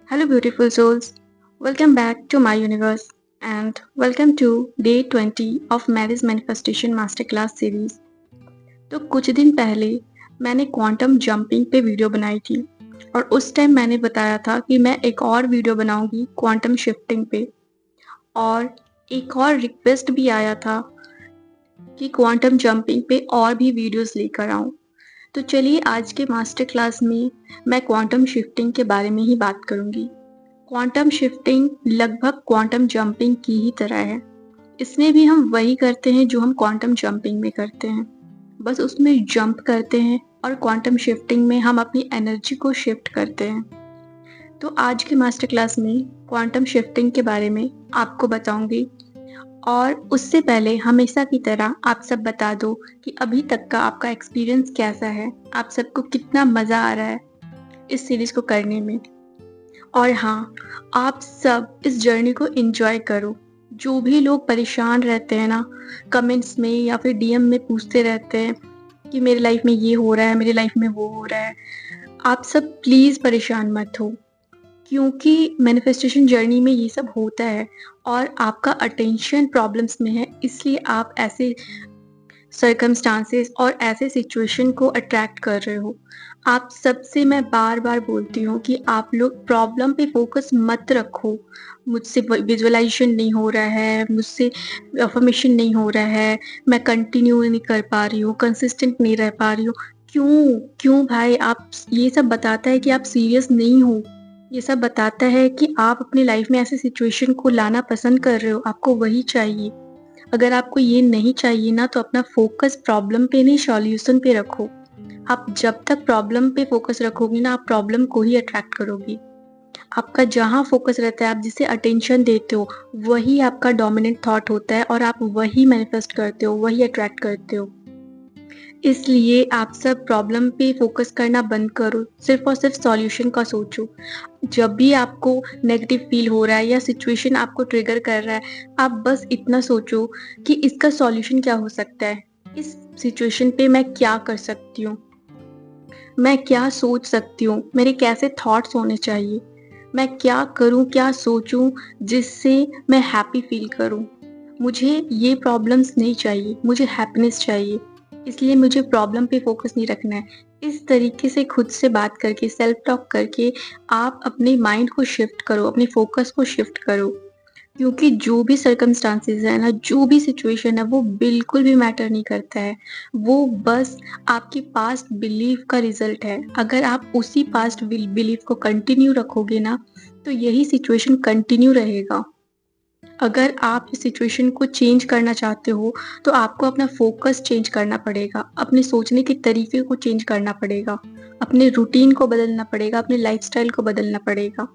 Hello, beautiful souls. Welcome back to my universe and welcome to day 20 of Mary's Manifestation Masterclass series. तो कुछ दिन पहले मैंने quantum jumping पे video बनाई थी और उस टाइम मैंने बताया था कि मैं एक और वीडियो बनाऊंगी क्वांटम शिफ्टिंग पे और एक और रिक्वेस्ट भी आया था कि क्वांटम जंपिंग पे और भी वीडियोस लेकर आऊं। तो चलिए आज के मास्टर क्लास में मैं क्वांटम शिफ्टिंग के बारे में ही बात करूंगी। क्वांटम शिफ्टिंग लगभग क्वांटम जंपिंग की ही तरह है। इसमें भी हम वही करते हैं जो हम क्वांटम जंपिंग में करते हैं, बस उसमें जंप करते हैं और क्वांटम शिफ्टिंग में हम अपनी एनर्जी को शिफ्ट करते हैं। तो आज के मास्टर क्लास में क्वांटम शिफ्टिंग के बारे में आपको बताऊंगी और उससे पहले हमेशा की तरह आप सब बता दो कि अभी तक का आपका एक्सपीरियंस कैसा है, आप सबको कितना मज़ा आ रहा है इस सीरीज को करने में। और हाँ, आप सब इस जर्नी को एंजॉय करो। जो भी लोग परेशान रहते हैं ना, कमेंट्स में या फिर डीएम में पूछते रहते हैं कि मेरे लाइफ में ये हो रहा है, मेरे लाइफ में वो हो रहा है, आप सब प्लीज़ परेशान मत हो, क्योंकि मैनिफेस्टेशन जर्नी में ये सब होता है और आपका अटेंशन प्रॉब्लम्स में है, इसलिए आप ऐसे सर्कमस्टांसेस और ऐसे सिचुएशन को अट्रैक्ट कर रहे हो। आप सबसे मैं बार बार बोलती हूँ कि आप लोग प्रॉब्लम पे फोकस मत रखो। मुझसे विजुअलाइजेशन नहीं हो रहा है, मुझसे अफर्मेशन नहीं हो रहा है, मैं कंटिन्यू नहीं कर पा रही हूँ, कंसिस्टेंट नहीं रह पा रही हूँ। क्यों क्यों भाई, आप ये सब बताता है कि आप सीरियस नहीं हो। ये सब बताता है कि आप अपनी लाइफ में ऐसे सिचुएशन को लाना पसंद कर रहे हो, आपको वही चाहिए। अगर आपको ये नहीं चाहिए ना, तो अपना फोकस प्रॉब्लम पे नहीं, सॉल्यूशन पे रखो। आप जब तक प्रॉब्लम पे फोकस रखोगी ना, आप प्रॉब्लम को ही अट्रैक्ट करोगी। आपका जहाँ फोकस रहता है, आप जिसे अटेंशन देते हो, वही आपका डोमिनेंट थॉट होता है और आप वही मैनिफेस्ट करते हो, वही अट्रैक्ट करते हो। इसलिए आप सब प्रॉब्लम पे फोकस करना बंद करो, सिर्फ और सिर्फ सॉल्यूशन का सोचो। जब भी आपको नेगेटिव फील हो रहा है या सिचुएशन आपको ट्रिगर कर रहा है, आप बस इतना सोचो कि इसका सॉल्यूशन क्या हो सकता है, इस सिचुएशन पे मैं क्या कर सकती हूँ, मैं क्या सोच सकती हूँ, मेरे कैसे थॉट्स होने चाहिए, मैं क्या करूँ, क्या सोचूं जिससे मैं हैप्पी फील करूँ। मुझे ये प्रॉब्लम्स नहीं चाहिए, मुझे हैप्पीनेस चाहिए, इसलिए मुझे प्रॉब्लम पे फोकस नहीं रखना है। इस तरीके से खुद से बात करके, सेल्फ टॉक करके आप अपने माइंड को शिफ्ट करो, अपने फोकस को शिफ्ट करो। क्योंकि जो भी सर्कमस्टांसेस है ना, जो भी सिचुएशन है, वो बिल्कुल भी मैटर नहीं करता है। वो बस आपकी पास्ट बिलीफ का रिजल्ट है। अगर आप उसी पास्ट बिलीफ को कंटिन्यू रखोगे ना, तो यही सिचुएशन कंटिन्यू रहेगा। अगर आप इस सिचुएशन को चेंज करना चाहते हो, तो आपको अपना फोकस चेंज करना पड़ेगा, अपने सोचने के तरीके को चेंज करना पड़ेगा, अपने रूटीन को बदलना पड़ेगा, अपने लाइफस्टाइल को बदलना पड़ेगा,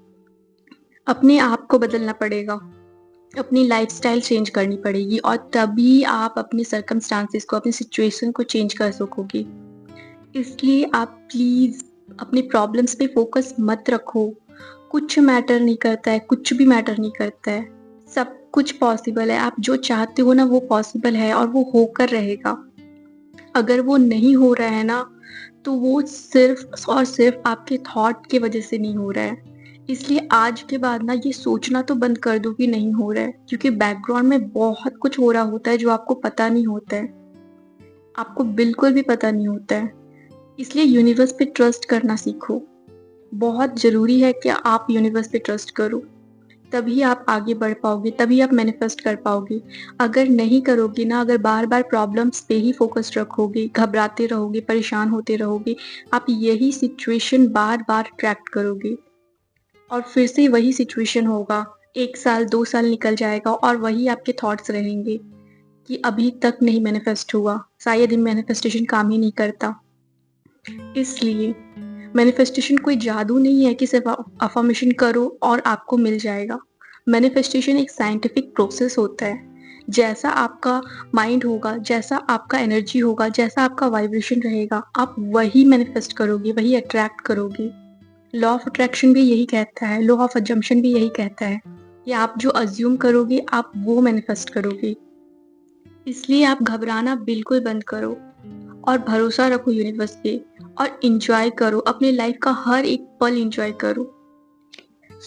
अपने आप को बदलना पड़ेगा, अपनी लाइफस्टाइल चेंज करनी पड़ेगी और तभी आप अपने सर्कमस्टांसेस को, अपनी सिचुएशन को चेंज कर सकोगे। इसलिए आप प्लीज़ अपने प्रॉब्लम्स पे फोकस मत रखो। कुछ मैटर नहीं करता है, कुछ भी मैटर नहीं करता है। सब कुछ पॉसिबल है, आप जो चाहते हो ना वो पॉसिबल है और वो होकर रहेगा। अगर वो नहीं हो रहा है ना, तो वो सिर्फ और सिर्फ आपके थॉट की वजह से नहीं हो रहा है। इसलिए आज के बाद ना ये सोचना तो बंद कर दो कि नहीं हो रहा है, क्योंकि बैकग्राउंड में बहुत कुछ हो रहा होता है जो आपको पता नहीं होता है, आपको बिल्कुल भी पता नहीं होता है। इसलिए यूनिवर्स पे ट्रस्ट करना सीखो। बहुत ज़रूरी है कि आप यूनिवर्स पे ट्रस्ट करो, तभी आप आगे बढ़ पाओगे, तभी आप मैनिफेस्ट कर पाओगे। अगर नहीं करोगे ना, अगर बार बार प्रॉब्लम्स पे ही फोकस रखोगे, घबराते रहोगे, परेशान होते रहोगे, आप यही सिचुएशन बार बार अट्रैक्ट करोगे और फिर से वही सिचुएशन होगा। 1 साल 2 साल निकल जाएगा और वही आपके थॉट्स रहेंगे कि अभी तक नहीं मैनिफेस्ट हुआ, शायद ये मैनिफेस्टेशन काम ही नहीं करता। इसलिए मैनिफेस्टेशन कोई जादू नहीं है कि सिर्फ अफर्मेशन करो और आपको मिल जाएगा। मैनिफेस्टेशन एक साइंटिफिक प्रोसेस होता है। जैसा आपका माइंड होगा, जैसा आपका एनर्जी होगा, जैसा आपका वाइब्रेशन रहेगा, आप वही मैनिफेस्ट करोगे, वही अट्रैक्ट करोगे। लॉ ऑफ अट्रैक्शन भी यही कहता है, लॉ ऑफ अजम्पशन भी यही कहता है कि आप जो अज्यूम करोगे, आप वो मैनिफेस्ट करोगे। इसलिए आप घबराना बिल्कुल बंद करो और भरोसा रखो यूनिवर्स पे और एंजॉय करो, अपने लाइफ का हर एक पल एंजॉय करो।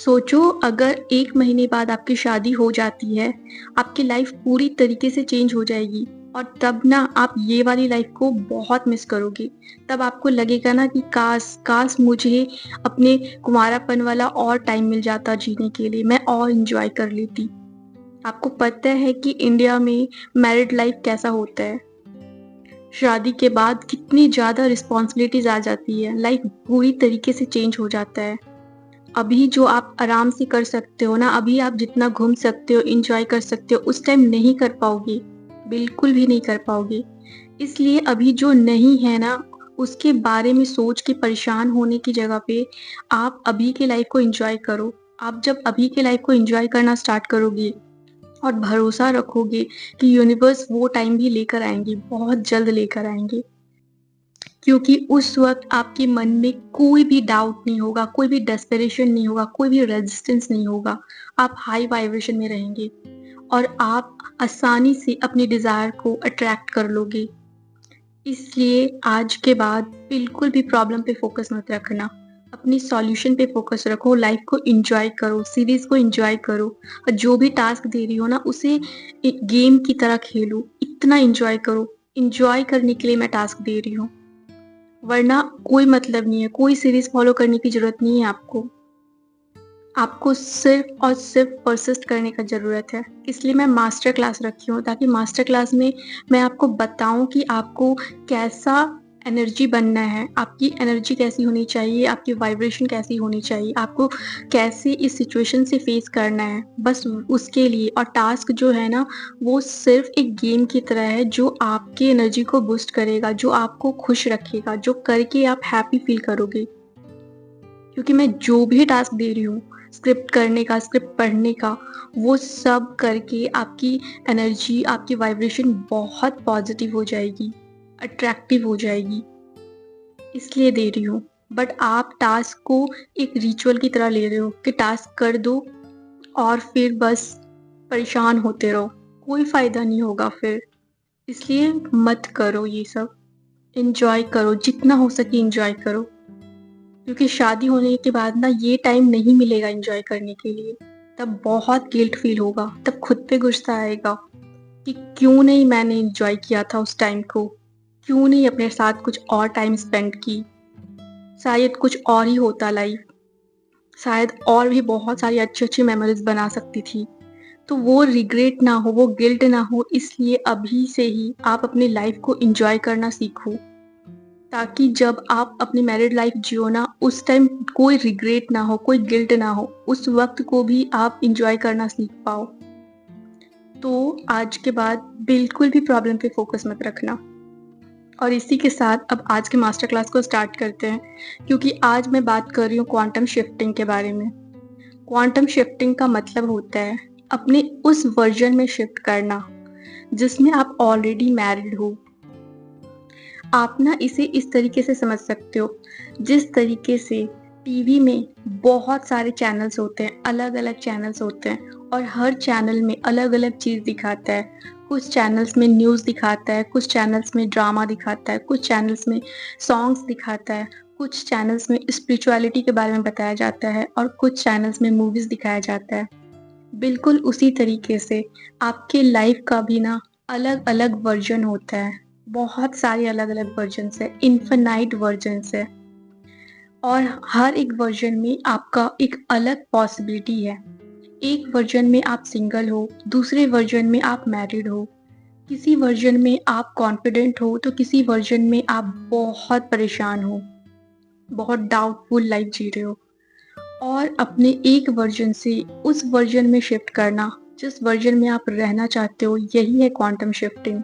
सोचो अगर 1 महीने बाद आपकी शादी हो जाती है, आपकी लाइफ पूरी तरीके से चेंज हो जाएगी और तब ना आप ये वाली लाइफ को बहुत मिस करोगे। तब आपको लगेगा ना कि काश मुझे अपने कुँवारापन वाला और टाइम मिल जाता जीने के लिए, मैं और एन्जॉय कर लेती। आपको पता है कि इंडिया में मैरिड लाइफ कैसा होता है? शादी के बाद कितनी ज़्यादा रिस्पॉन्सिबिलिटीज़ आ जाती है, लाइफ पूरी तरीके से चेंज हो जाता है। अभी जो आप आराम से कर सकते हो ना, अभी आप जितना घूम सकते हो, एन्जॉय कर सकते हो, उस टाइम नहीं कर पाओगे, बिल्कुल भी नहीं कर पाओगे। इसलिए अभी जो नहीं है ना, उसके बारे में सोच के परेशान होने की जगह पे आप अभी के लाइफ को एन्जॉय करो। आप जब अभी के लाइफ को एन्जॉय करना स्टार्ट करोगे और भरोसा रखोगे कि यूनिवर्स वो टाइम भी लेकर आएँगे, बहुत जल्द लेकर आएँगे। क्योंकि उस वक़्त आपके मन में कोई भी डाउट नहीं होगा, कोई भी डेस्परेशन नहीं होगा, कोई भी रेजिस्टेंस नहीं होगा। आप हाई वाइब्रेशन में रहेंगे और आप आसानी से अपने डिज़ायर को अट्रैक्ट कर लोगे। इसलिए आज के बाद बिल्कुल भी प्रॉब्लम पे फ़ोकस मत रखना। अपनी सॉल्यूशन पे फ़ोकस रखो, लाइफ़ को एन्जॉय करो, सीरीज़ को एन्जॉय करो और जो भी टास्क दे रही हो ना, उसे एक गेम की तरह खेलो। इतना एन्जॉय करो, एन्जॉय करने के लिए मैं टास्क दे रही हूँ। वरना कोई मतलब नहीं है, कोई सीरीज़ फ़ॉलो करने की ज़रूरत नहीं है आपको। आपको सिर्फ़ और सिर्फ़ परसिस्ट करने का ज़रूरत है। इसलिए मैं मास्टर क्लास रखी हूँ ताकि मास्टर क्लास में मैं आपको बताऊँ कि आपको कैसा एनर्जी बनना है, आपकी एनर्जी कैसी होनी चाहिए, आपकी वाइब्रेशन कैसी होनी चाहिए, आपको कैसे इस सिचुएशन से फ़ेस करना है, बस उसके लिए। और टास्क जो है ना, वो सिर्फ़ एक गेम की तरह है जो आपकी एनर्जी को बूस्ट करेगा, जो आपको खुश रखेगा, जो करके आप हैप्पी फ़ील करोगे। क्योंकि मैं जो भी टास्क दे रही हूँ, स्क्रिप्ट करने का, स्क्रिप्ट पढ़ने का, वो सब करके आपकी एनर्जी, आपकी वाइब्रेशन बहुत पॉज़िटिव हो जाएगी, अट्रैक्टिव हो जाएगी, इसलिए दे रही हूँ। बट आप टास्क को एक रिचुअल की तरह ले रहे हो कि टास्क कर दो और फिर बस परेशान होते रहो, कोई फ़ायदा नहीं होगा फिर। इसलिए मत करो ये सब, एन्जॉय करो, जितना हो सके एन्जॉय करो। क्योंकि शादी होने के बाद ना ये टाइम नहीं मिलेगा एंजॉय करने के लिए। तब बहुत गिल्ट फील होगा, तब खुद पे गुस्सा आएगा कि क्यों नहीं मैंने एंजॉय किया था उस टाइम को, क्यों नहीं अपने साथ कुछ और टाइम स्पेंड की। शायद कुछ और ही होता लाइफ, शायद और भी बहुत सारी अच्छी-अच्छी मेमोरीज़ बना सकती थी। तो वो रिग्रेट ना हो, वो गिल्ट ना हो, इसलिए अभी से ही आप अपनी लाइफ को एंजॉय करना सीखो। ताकि जब आप अपनी मैरिड लाइफ जियो ना, उस टाइम कोई रिग्रेट ना हो, कोई गिल्ट ना हो, उस वक़्त को भी आप एन्जॉय करना सीख पाओ। तो आज के बाद बिल्कुल भी प्रॉब्लम पे फ़ोकस मत रखना। और इसी के साथ अब आज के मास्टर क्लास को स्टार्ट करते हैं, क्योंकि आज मैं बात कर रही हूँ क्वांटम शिफ्टिंग के बारे में। क्वांटम शिफ्टिंग का मतलब होता है अपने उस वर्ज़न में शिफ्ट करना, जिसमें आप ऑलरेडी मैरिड हो। आप ना इसे इस तरीके से समझ सकते हो, जिस तरीके से टीवी में बहुत सारे चैनल्स होते हैं, अलग-अलग चैनल्स होते हैं और हर चैनल में अलग-अलग चीज़ दिखाता है। कुछ चैनल्स में न्यूज़ दिखाता है, कुछ चैनल्स में ड्रामा दिखाता है, कुछ चैनल्स में सॉन्ग्स दिखाता है, कुछ चैनल्स में स्पिरिचुअलिटी के बारे में बताया जाता है और कुछ चैनल्स में मूवीज़ दिखाया जाता है। बिल्कुल उसी तरीके से आपके लाइफ का भी ना अलग-अलग वर्ज़न होता है। बहुत सारे अलग-अलग वर्ज़न्स हैं, इन्फिनाइट वर्ज़न्स हैं और हर एक वर्ज़न में आपका एक अलग पॉसिबिलिटी है। एक वर्ज़न में आप सिंगल हो, दूसरे वर्ज़न में आप मैरिड हो, किसी वर्ज़न में आप कॉन्फिडेंट हो, तो किसी वर्ज़न में आप बहुत परेशान हो, बहुत डाउटफुल लाइफ़ जी रहे हो। और अपने एक वर्ज़न से उस वर्ज़न में शिफ्ट करना, जिस वर्ज़न में आप रहना चाहते हो, यही है क्वांटम शिफ्टिंग।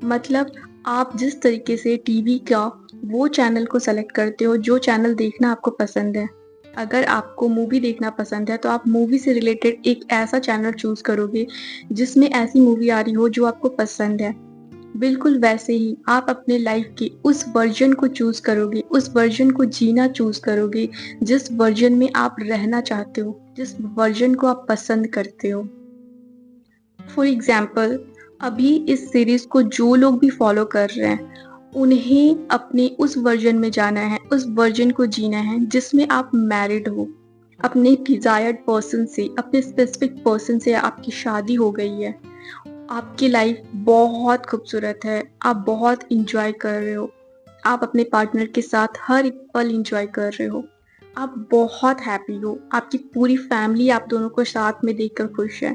मतलब आप जिस तरीके से टीवी का वो चैनल को सेलेक्ट करते हो जो चैनल देखना आपको पसंद है। अगर आपको मूवी देखना पसंद है तो आप मूवी से रिलेटेड एक ऐसा चैनल चूज़ करोगे जिसमें ऐसी मूवी आ रही हो जो आपको पसंद है। बिल्कुल वैसे ही आप अपने लाइफ के उस वर्ज़न को चूज़ करोगे, उस वर्ज़न को जीना चूज़ करोगे जिस वर्ज़न में आप रहना चाहते हो, जिस वर्ज़न को आप पसंद करते हो। फॉर एग्ज़ाम्पल अभी इस सीरीज़ को जो लोग भी फ़ॉलो कर रहे हैं, उन्हें अपने उस वर्ज़न में जाना है, उस वर्ज़न को जीना है जिसमें आप मैरिड हो। अपने डिजायर्ड पर्सन से, अपने स्पेसिफिक पर्सन से आपकी शादी हो गई है। आपकी लाइफ बहुत खूबसूरत है, आप बहुत इंजॉय कर रहे हो, आप अपने पार्टनर के साथ हर एक पल इंजॉय कर रहे हो, आप बहुत हैप्पी हो, आपकी पूरी फैमिली आप दोनों को साथ में देखकर खुश है।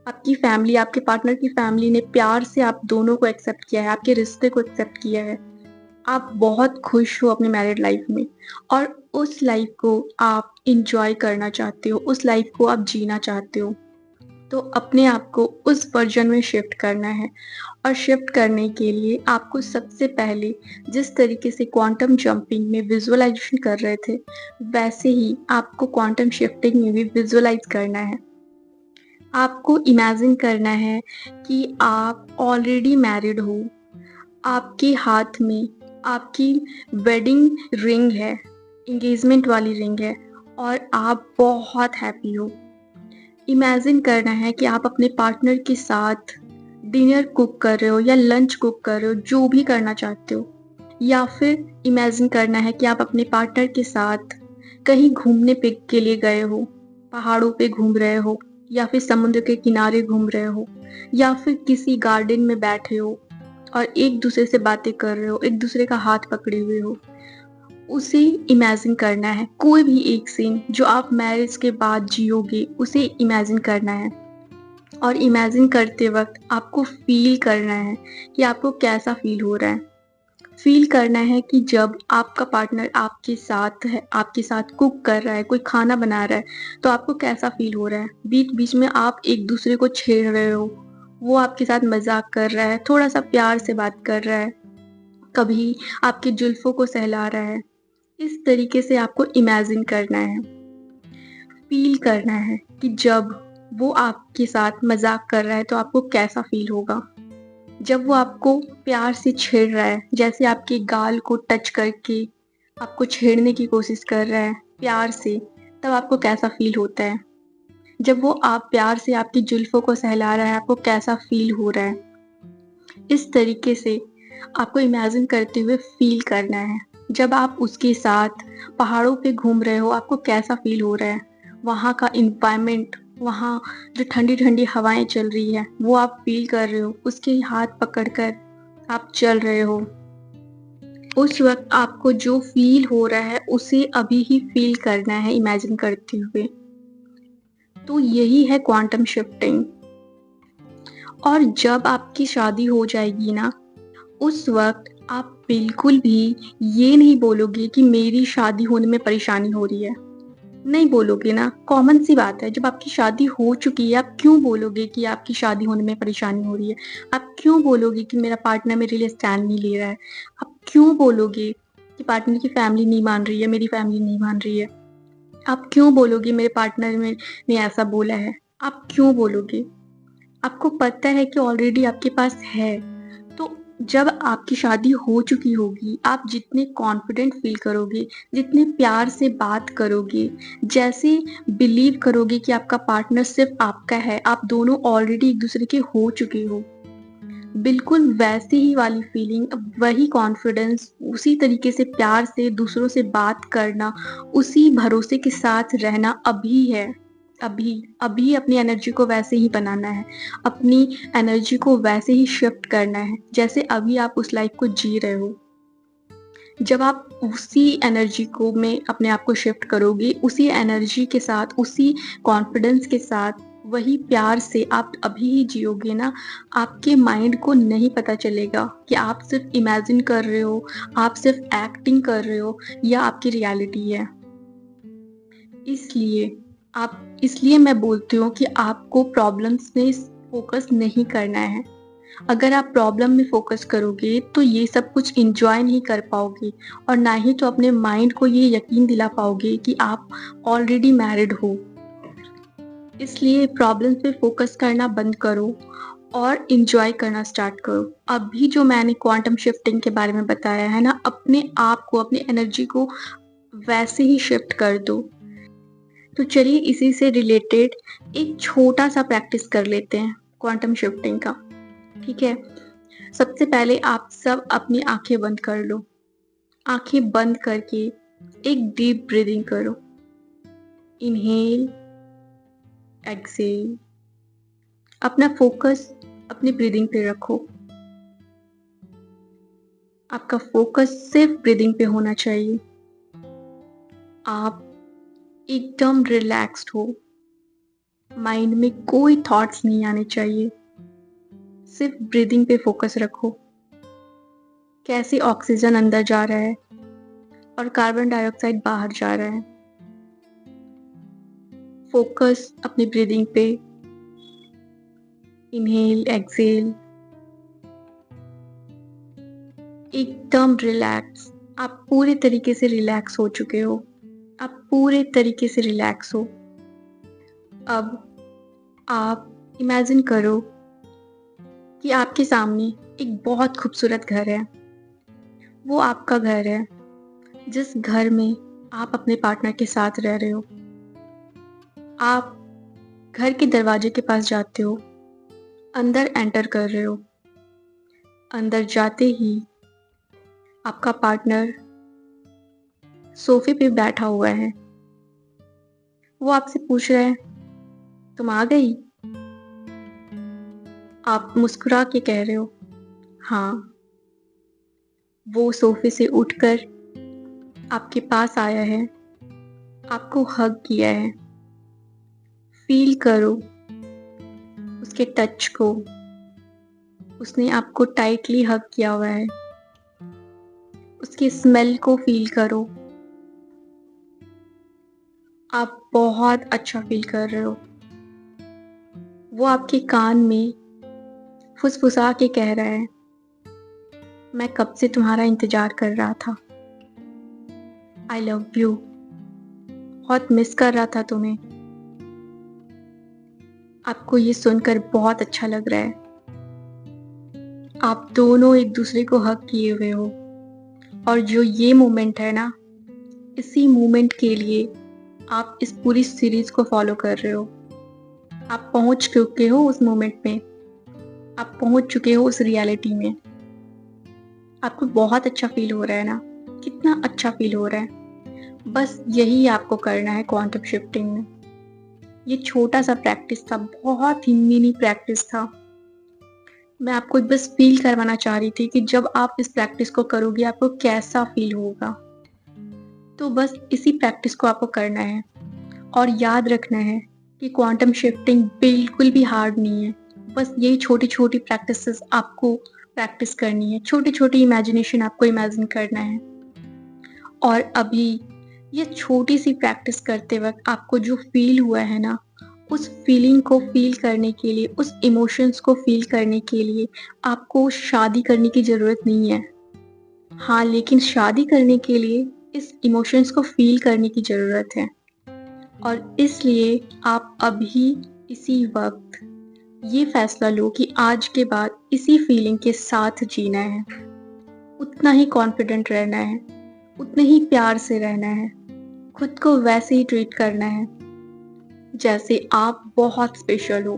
आपकी फैमिली, आपके पार्टनर की फैमिली ने प्यार से आप दोनों को एक्सेप्ट किया है, आपके रिश्ते को एक्सेप्ट किया है। आप बहुत खुश हो अपनी मैरिड लाइफ में और उस लाइफ को आप इंजॉय करना चाहते हो, उस लाइफ को आप जीना चाहते हो। तो अपने आप को उस वर्जन में शिफ्ट करना है और शिफ्ट करने के लिए आपको सबसे पहले जिस तरीके से क्वांटम जंपिंग में विजुअलाइजेशन कर रहे थे, वैसे ही आपको क्वांटम शिफ्टिंग में भी विजुअलाइज करना है। आपको इमेजिन करना है कि आप ऑलरेडी मैरिड हो, आपके हाथ में आपकी वेडिंग रिंग है, एंगेजमेंट वाली रिंग है और आप बहुत हैप्पी हो। इमेजिन करना है कि आप अपने पार्टनर के साथ डिनर कुक कर रहे हो या लंच कुक कर रहे हो, जो भी करना चाहते हो। या फिर इमेजिन करना है कि आप अपने पार्टनर के साथ कहीं घूमने पे के लिए गए हो, पहाड़ों पे घूम रहे हो या फिर समुद्र के किनारे घूम रहे हो या फिर किसी गार्डन में बैठे हो और एक दूसरे से बातें कर रहे हो, एक दूसरे का हाथ पकड़े हुए हो। उसे इमेजिन करना है, कोई भी एक सीन जो आप मैरिज के बाद जियोगे उसे इमेजिन करना है। और इमेजिन करते वक्त आपको फील करना है कि आपको कैसा फील हो रहा है। फील करना है कि जब आपका पार्टनर आपके साथ है, आपके साथ कुक कर रहा है, कोई खाना बना रहा है, तो आपको कैसा फील हो रहा है। बीच बीच में आप एक दूसरे को छेड़ रहे हो, वो आपके साथ मजाक कर रहा है, थोड़ा सा प्यार से बात कर रहा है, कभी आपके जुल्फों को सहला रहा है। इस तरीके से आपको इमेजिन करना है, फील करना है कि जब वो आपके साथ मजाक कर रहा है तो आपको कैसा फील होगा। जब वो आपको प्यार से छेड़ रहा है, जैसे आपके गाल को टच करके आपको छेड़ने की कोशिश कर रहा है प्यार से, तब आपको कैसा फील होता है। जब वो आप प्यार से आपकी जुल्फों को सहला रहा है, आपको कैसा फील हो रहा है। इस तरीके से आपको इमेजिन करते हुए फील करना है। जब आप उसके साथ पहाड़ों पे घूम रहे हो, आपको कैसा फील हो रहा है। वहाँ का इन्वायरमेंट, वहाँ जो ठंडी ठंडी हवाएं चल रही है, वो आप फील कर रहे हो। उसके हाथ पकड़कर आप चल रहे हो। उस वक्त आपको जो फील हो रहा है उसे अभी ही फील करना है इमेजिन करते हुए। तो यही है क्वांटम शिफ्टिंग। और जब आपकी शादी हो जाएगी ना, उस वक्त आप बिल्कुल भी ये नहीं बोलोगे कि मेरी शादी होने में परेशानी हो रही है। नहीं बोलोगे ना, कॉमन सी बात है। जब आपकी शादी हो चुकी है, आप क्यों बोलोगे कि आपकी शादी होने में परेशानी हो रही है। आप क्यों बोलोगे कि मेरा पार्टनर मेरे लिए स्टैंड नहीं ले रहा है। आप क्यों बोलोगे कि पार्टनर की फैमिली नहीं मान रही है, मेरी फैमिली नहीं मान रही है। आप क्यों बोलोगे मेरे पार्टनर ने ऐसा बोला है। आप क्यों बोलोगे। आपको पता है कि ऑलरेडी आपके पास है। तो जब आपकी शादी हो चुकी होगी, आप जितने कॉन्फिडेंट फील करोगे, जितने प्यार से बात करोगे, जैसे बिलीव करोगे कि आपका पार्टनर सिर्फ आपका है, आप दोनों ऑलरेडी एक दूसरे के हो चुके हो, बिल्कुल वैसी ही वाली फीलिंग, वही कॉन्फिडेंस, उसी तरीके से प्यार से दूसरों से बात करना, उसी भरोसे के साथ रहना अभी है। अभी अभी अपनी एनर्जी को वैसे ही बनाना है, अपनी एनर्जी को वैसे ही शिफ्ट करना है जैसे अभी आप उस लाइफ को जी रहे हो। जब आप उसी एनर्जी को में अपने आप को शिफ्ट करोगे, उसी एनर्जी के साथ, उसी कॉन्फिडेंस के साथ, वही प्यार से आप अभी ही जियोगे ना, आपके माइंड को नहीं पता चलेगा कि आप सिर्फ इमेजिन कर रहे हो, आप सिर्फ एक्टिंग कर रहे हो या आपकी रियलिटी है। इसलिए मैं बोलती हूँ कि आपको प्रॉब्लम्स में फोकस नहीं करना है। अगर आप प्रॉब्लम में फोकस करोगे तो ये सब कुछ एंजॉय नहीं कर पाओगे और ना ही तो अपने माइंड को ये यकीन दिला पाओगे कि आप ऑलरेडी मैरिड हो। इसलिए प्रॉब्लम्स पे फोकस करना बंद करो और एंजॉय करना स्टार्ट करो। अभी जो मैंने क्वांटम शिफ्टिंग के बारे में बताया है ना, अपने आप को, अपनी एनर्जी को वैसे ही शिफ्ट कर दो। तो चलिए इसी से रिलेटेड एक छोटा सा प्रैक्टिस कर लेते हैं क्वांटम शिफ्टिंग का। ठीक है, सबसे पहले आप सब अपनी आंखें बंद कर लो। आंखें बंद करके एक डीप ब्रीदिंग करो। Inhale, exhale. अपना फोकस अपनी ब्रीदिंग पे रखो। आपका फोकस सिर्फ ब्रीदिंग पे होना चाहिए। आप एकदम रिलैक्स्ड हो। माइंड में कोई थॉट्स नहीं आने चाहिए। सिर्फ ब्रीदिंग पे फोकस रखो। कैसे ऑक्सीजन अंदर जा रहा है और कार्बन डाइऑक्साइड बाहर जा रहा है। फोकस अपनी ब्रीदिंग पे। Inhale, exhale. एकदम रिलैक्स। आप पूरे तरीके से रिलैक्स हो चुके हो। आप पूरे तरीके से रिलैक्स हो। अब आप इमेजिन करो कि आपके सामने एक बहुत खूबसूरत घर है। वो आपका घर है, जिस घर में आप अपने पार्टनर के साथ रह रहे हो। आप घर के दरवाजे के पास जाते हो, अंदर एंटर कर रहे हो। अंदर जाते ही आपका पार्टनर सोफे पे बैठा हुआ है। वो आपसे पूछ रहा है, तुम आ गई? आप मुस्कुरा के कह रहे हो, हाँ। वो सोफे से उठकर आपके पास आया है, आपको हग किया है। फील करो उसके टच को। उसने आपको टाइटली हग किया हुआ है। उसकी स्मेल को फील करो। आप बहुत अच्छा फील कर रहे हो। वो आपके कान में फुसफुसा के कह रहा है, मैं कब से तुम्हारा इंतजार कर रहा था। I love you. बहुत मिस कर रहा था तुम्हें। आपको ये सुनकर बहुत अच्छा लग रहा है। आप दोनों एक दूसरे को हग किए हुए हो। और जो ये मोमेंट है ना, इसी मोमेंट के लिए आप इस पूरी सीरीज को फॉलो कर रहे हो। आप पहुंच चुके हो उस मोमेंट में। आप पहुंच चुके हो उस रियलिटी में। आपको बहुत अच्छा फील हो रहा है ना? कितना अच्छा फील हो रहा है। बस यही आपको करना है क्वांटम शिफ्टिंग में। ये छोटा सा प्रैक्टिस था, बहुत ही मिनी प्रैक्टिस था। मैं आपको बस फील करवाना चाह रही थी कि जब आप इस प्रैक्टिस को करोगे आपको कैसा फील होगा। तो बस इसी प्रैक्टिस को आपको करना है। और याद रखना है कि क्वांटम शिफ्टिंग बिल्कुल भी हार्ड नहीं है। बस यही छोटी छोटी प्रैक्टिसेस आपको प्रैक्टिस करनी है। छोटी छोटी इमेजिनेशन आपको इमेजिन करना है। और अभी ये छोटी सी प्रैक्टिस करते वक्त आपको जो फील हुआ है ना, उस फीलिंग को फील करने के लिए, उस इमोशंस को फील करने के लिए आपको शादी करने की ज़रूरत नहीं है। हाँ, लेकिन शादी करने के लिए इस इमोशंस को फील करने की ज़रूरत है। और इसलिए आप अभी इसी वक्त ये फैसला लो कि आज के बाद इसी फीलिंग के साथ जीना है। उतना ही कॉन्फिडेंट रहना है, उतने ही प्यार से रहना है। खुद को वैसे ही ट्रीट करना है जैसे आप बहुत स्पेशल हो।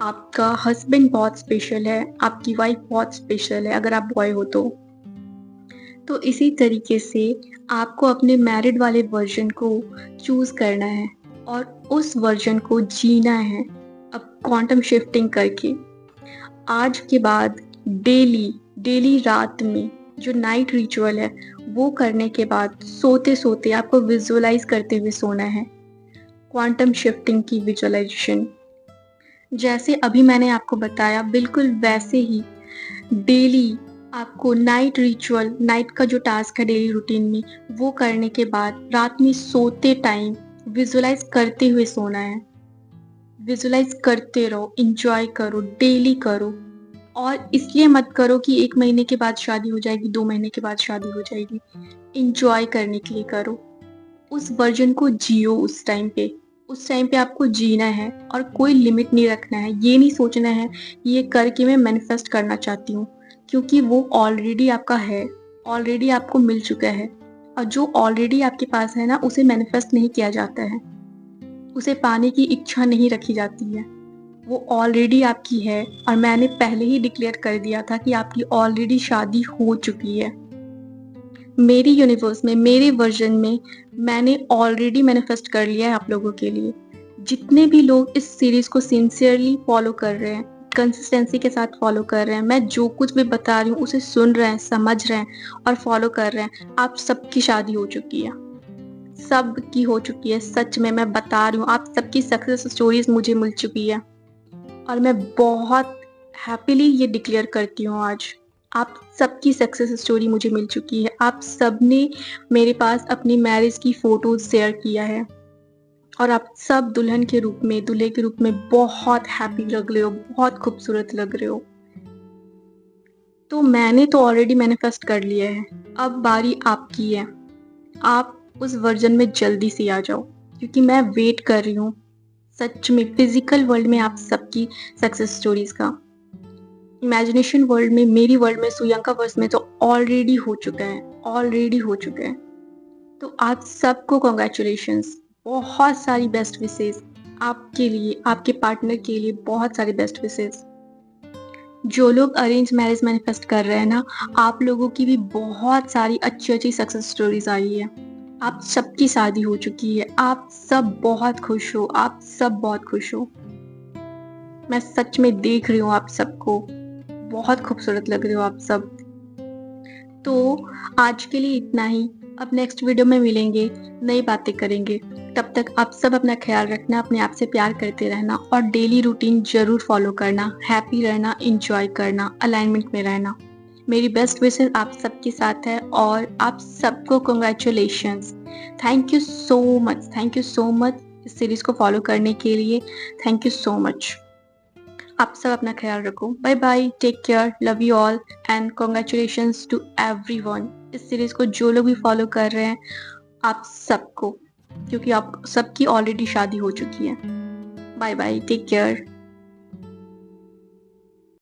आपका हस्बैंड बहुत स्पेशल है, आपकी वाइफ बहुत स्पेशल है अगर आप बॉय हो तो इसी तरीके से आपको अपने मैरिड वाले वर्जन को चूज़ करना है और उस वर्जन को जीना है अब क्वांटम शिफ्टिंग करके। आज के बाद डेली डेली रात में जो नाइट रिचुअल है वो करने के बाद सोते सोते आपको विजुअलाइज करते हुए सोना है। क्वांटम शिफ्टिंग की विजुअलाइजेशन जैसे अभी मैंने आपको बताया बिल्कुल वैसे ही डेली आपको नाइट रिचुअल, नाइट का जो टास्क है डेली रूटीन में, वो करने के बाद रात में सोते टाइम विजुअलाइज करते हुए सोना है। विजुअलाइज करते रहो, इंजॉय करो, डेली करो। और इसलिए मत करो कि 1 महीने के बाद शादी हो जाएगी, 2 महीने के बाद शादी हो जाएगी। इंजॉय करने के लिए करो। उस वर्जन को जियो उस टाइम पे। उस टाइम पे आपको जीना है और कोई लिमिट नहीं रखना है। ये नहीं सोचना है ये करके मैं मैनिफेस्ट करना चाहती हूँ, क्योंकि वो ऑलरेडी आपका है, ऑलरेडी आपको मिल चुका है। और जो ऑलरेडी आपके पास है ना, उसे मैनिफेस्ट नहीं किया जाता है, उसे पाने की इच्छा नहीं रखी जाती है। वो ऑलरेडी आपकी है और मैंने पहले ही डिक्लेयर कर दिया था कि आपकी ऑलरेडी शादी हो चुकी है। मेरी यूनिवर्स में, मेरे वर्जन में मैंने ऑलरेडी मैनिफेस्ट कर लिया है आप लोगों के लिए। जितने भी लोग इस सीरीज़ को सिंसियरली फॉलो कर रहे हैं, कंसिस्टेंसी के साथ फॉलो कर रहे हैं, मैं जो कुछ भी बता रही हूँ उसे सुन रहे हैं, समझ रहे हैं और फॉलो कर रहे हैं, आप सबकी शादी हो चुकी है। सबकी हो चुकी है, सच में मैं बता रही हूँ, आप सबकी सक्सेस स्टोरीज़ मुझे मिल चुकी है और मैं बहुत हैपीली ये डिक्लेयर करती हूँ आज। आप सबकी सक्सेस स्टोरी मुझे मिल चुकी है। आप सबने मेरे पास अपनी मैरिज की फ़ोटोज़ शेयर किया है और आप सब दुल्हन के रूप में, दूल्हे के रूप में बहुत हैप्पी लग रहे हो, बहुत खूबसूरत लग रहे हो। तो मैंने तो ऑलरेडी मैनिफेस्ट कर लिया है, अब बारी आपकी है। आप उस वर्जन में जल्दी से आ जाओ क्योंकि मैं वेट कर रही हूँ सच में फिजिकल वर्ल्ड में आप सबकी सक्सेस स्टोरीज का। इमेजिनेशन वर्ल्ड में, मेरी वर्ल्ड में, सुयंका वर्स में तो ऑलरेडी हो चुका है, ऑलरेडी हो चुका है। तो आप सबको कॉन्ग्रेचुलेशंस, बहुत सारी बेस्ट विशेस आपके लिए, आपके पार्टनर के लिए बहुत सारी बेस्ट विशेस। जो लोग अरेंज मैरिज मैनिफेस्ट कर रहे हैं ना, आप लोगों की भी बहुत सारी अच्छी अच्छी सक्सेस स्टोरीज आई है। आप सबकी शादी हो चुकी है, आप सब बहुत खुश हो, आप सब बहुत खुश हो। मैं सच में देख रही हूँ आप सबको, बहुत खूबसूरत लग रहे हो आप सब। तो आज के लिए इतना ही। अब नेक्स्ट वीडियो में मिलेंगे, नई बातें करेंगे। तब तक आप सब अपना ख्याल रखना, अपने आप से प्यार करते रहना और डेली रूटीन जरूर फॉलो करना। हैप्पी रहना, इंजॉय करना, अलाइनमेंट में रहना। मेरी बेस्ट विशेस आप सबके साथ है और आप सबको congratulations. Thank you so much, thank you so much इस सीरीज को फॉलो करने के लिए। Thank you so much. आप सब अपना ख्याल रखो। Bye bye, take care, love you all and congratulations to everyone. इस सीरीज को जो लोग भी फॉलो कर रहे हैं, आप सबको, क्योंकि आप सबकी ऑलरेडी शादी हो चुकी है। Bye bye, take care.